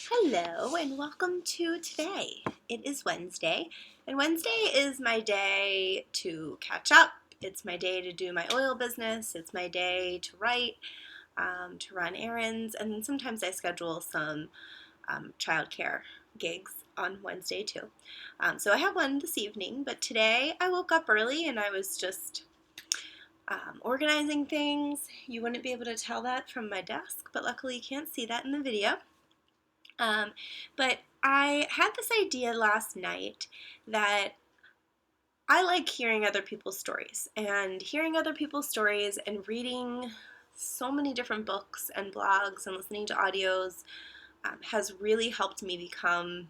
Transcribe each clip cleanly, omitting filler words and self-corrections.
Hello and welcome to today. It is Wednesday, and Wednesday is my day to catch up. It's my day to do my oil business. It's my day to write, to run errands, and then sometimes I schedule some childcare gigs on Wednesday too. So I have one this evening, but today I woke up early and I was just organizing things. You wouldn't be able to tell that from my desk, but luckily you can't see that in the video. But I had this idea last night that I like hearing other people's stories, and hearing other people's stories and reading so many different books and blogs and listening to audios has really helped me become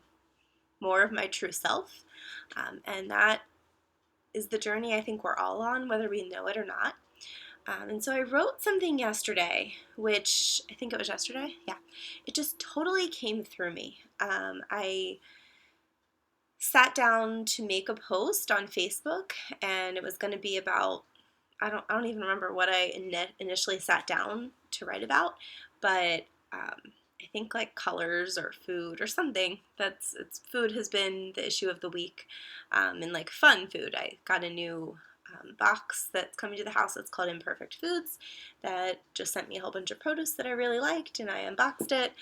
more of my true self. And that is the journey I think we're all on, whether we know it or not. And so I wrote something yesterday, which I think it was yesterday. Yeah, it just totally came through me. I sat down to make a post on Facebook, and it was going to be about I don't even remember what I initially sat down to write about, but I think like colors or food or something. Food has been the issue of the week, and like fun food. I got a new box that's coming to the house that's called Imperfect Foods that just sent me a whole bunch of produce that I really liked, and I unboxed it.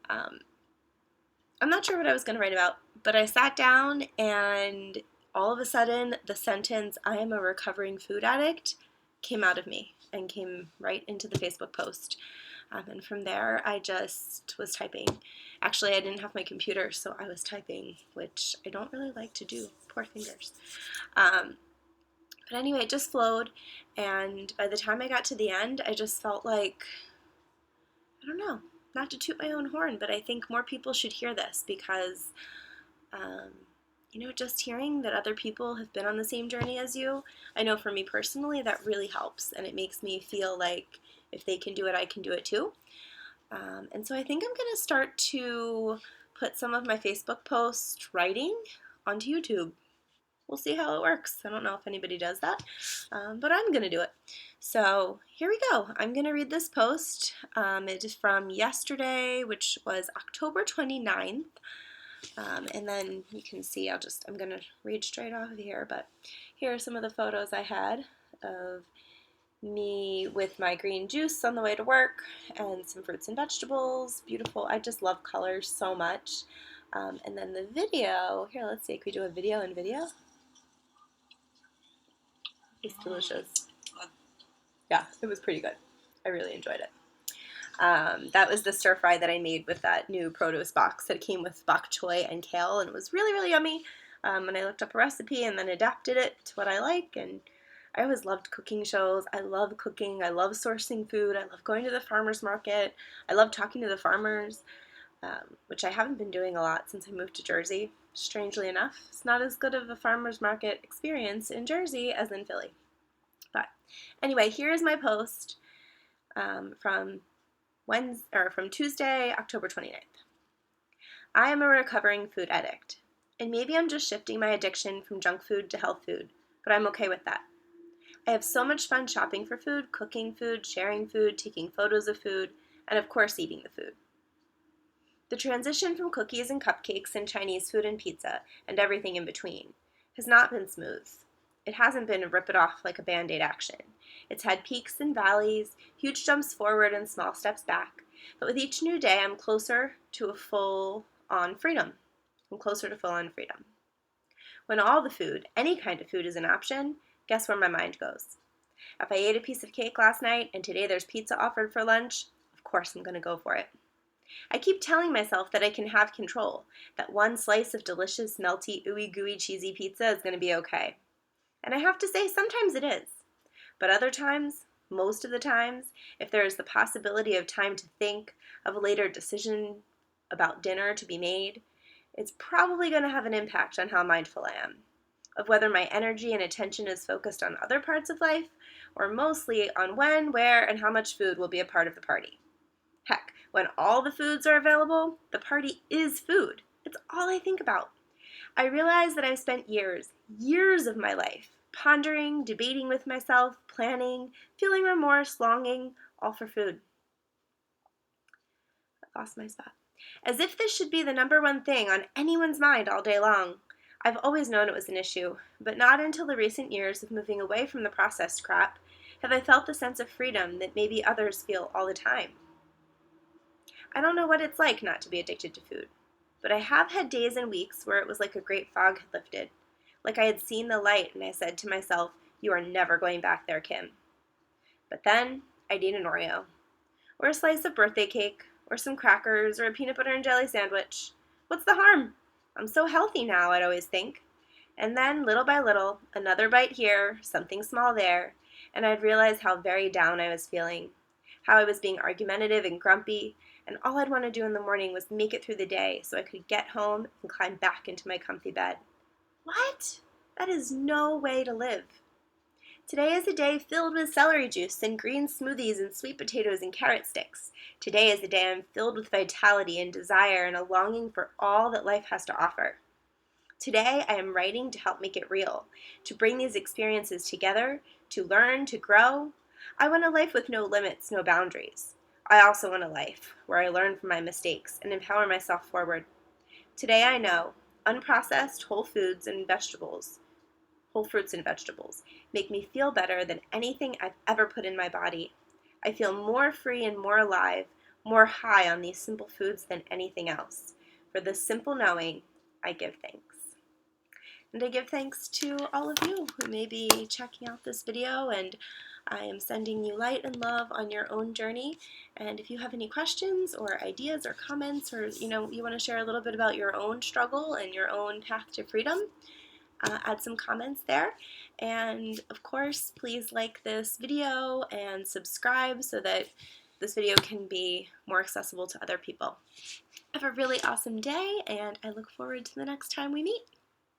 I'm not sure what I was going to write about, but I sat down and all of a sudden the sentence, "I am a recovering food addict," came out of me and came right into the Facebook post. And from there, I just was typing. Actually, I didn't have my computer, so I was typing, which I don't really like to do. Poor fingers. But anyway, it just flowed, and by the time I got to the end, I just felt like, I don't know, not to toot my own horn, but I think more people should hear this because, just hearing that other people have been on the same journey as you, I know for me personally, that really helps, and it makes me feel like if they can do it, I can do it too. And so I think I'm going to start to put some of my Facebook post writing onto YouTube. We'll see how it works. I don't know if anybody does that, but I'm going to do it. So here we go. I'm going to read this post. It is from yesterday, which was October 29th. And then you can see, I'm going to read straight off of here, but here are some of the photos I had of me with my green juice on the way to work and some fruits and vegetables. Beautiful. I just love colors so much. And then the video, here, let's see, can we do a video in video? It's delicious. Yeah, it was pretty good. I really enjoyed it. That was the stir fry that I made with that new produce box that came with bok choy and kale, and it was really, really yummy. And I looked up a recipe and then adapted it to what I like, and I always loved cooking shows. I love cooking. I love sourcing food. I love going to the farmer's market. I love talking to the farmers, which I haven't been doing a lot since I moved to Jersey. Strangely enough, it's not as good of a farmer's market experience in Jersey as in Philly. But anyway, here is my post from Tuesday, October 29th. I am a recovering food addict, and maybe I'm just shifting my addiction from junk food to health food, but I'm okay with that. I have so much fun shopping for food, cooking food, sharing food, taking photos of food, and of course eating the food. The transition from cookies and cupcakes and Chinese food and pizza and everything in between has not been smooth. It hasn't been a rip it off like a Band-Aid action. It's had peaks and valleys, huge jumps forward and small steps back, but with each new day I'm closer to full-on freedom. When all the food, any kind of food, is an option, guess where my mind goes? If I ate a piece of cake last night and today there's pizza offered for lunch, of course I'm going to go for it. I keep telling myself that I can have control, that one slice of delicious, melty, ooey gooey, cheesy pizza is going to be okay. And I have to say, sometimes it is. But other times, most of the times, if there is the possibility of time to think, of a later decision about dinner to be made, it's probably going to have an impact on how mindful I am, of whether my energy and attention is focused on other parts of life, or mostly on when, where, and how much food will be a part of the party. Heck, when all the foods are available, the party is food. It's all I think about. I realize that I've spent years of my life pondering, debating with myself, planning, feeling remorse, longing, all for food. I lost my spot. As if this should be the number one thing on anyone's mind all day long. I've always known it was an issue, but not until the recent years of moving away from the processed crap have I felt the sense of freedom that maybe others feel all the time. I don't know what it's like not to be addicted to food, but I have had days and weeks where it was like a great fog had lifted, like I had seen the light and I said to myself, "You are never going back there, Kim." But then I'd eat an Oreo, or a slice of birthday cake, or some crackers, or a peanut butter and jelly sandwich. What's the harm? I'm so healthy now, I'd always think. And then, little by little, another bite here, something small there, and I'd realize how very down I was feeling, how I was being argumentative and grumpy, and all I'd want to do in the morning was make it through the day so I could get home and climb back into my comfy bed. What? That is no way to live. Today is a day filled with celery juice and green smoothies and sweet potatoes and carrot sticks. Today is a day I'm filled with vitality and desire and a longing for all that life has to offer. Today I am writing to help make it real, to bring these experiences together, to learn, to grow. I want a life with no limits, no boundaries. I also want a life where I learn from my mistakes and empower myself forward. Today I know unprocessed whole fruits and vegetables, make me feel better than anything I've ever put in my body. I feel more free and more alive, more high on these simple foods than anything else. For this simple knowing, I give thanks. And I give thanks to all of you who may be checking out this video, and I am sending you light and love on your own journey. And if you have any questions or ideas or comments, or you want to share a little bit about your own struggle and your own path to freedom, add some comments there. And of course, please like this video and subscribe so that this video can be more accessible to other people. Have a really awesome day, and I look forward to the next time we meet.